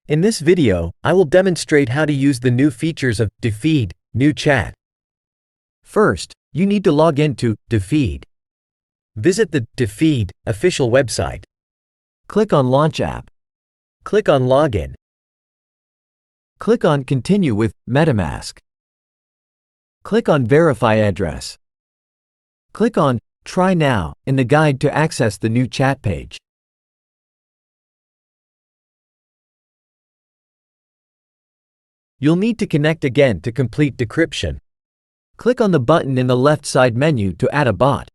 In this video, I will demonstrate how to use the new features of DEFED, New Chat. First, you need to log in to DEFED. Visit the DEFED official website. Click on Launch App. Click on Login. Click on Continue with MetaMask. Click on Verify Address. Click on Try Now in the guide to access the new chat page. You'll need to connect again to complete decryption. Click on the button in the left side menu to add a bot.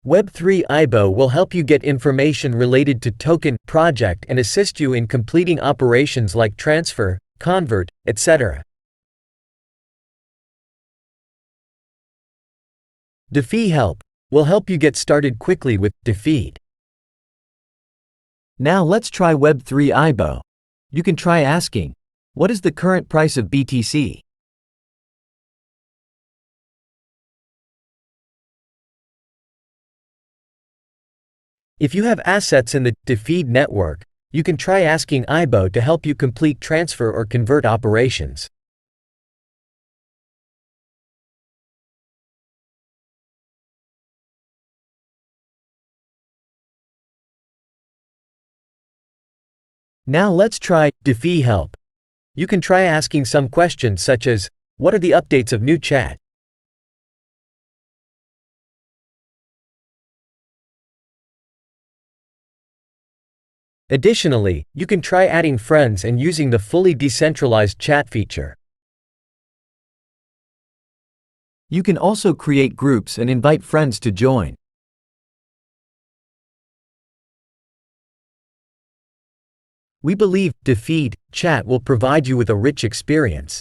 Web3 IBO will help you get information related to token, project and assist you in completing operations like transfer, convert, etc. DEFED Help will help you get started quickly with DEFED. Now let's try Web3 IBO. You can try asking, what is the current price of BTC? If you have assets in the DEFED network, you can try asking IBO to help you complete transfer or convert operations. Now let's try DEFED Help. You can try asking some questions such as, what are the updates of New Chat? Additionally, you can try adding friends and using the fully decentralized chat feature. You can also create groups and invite friends to join. We believe DEFED Chat will provide you with a rich experience.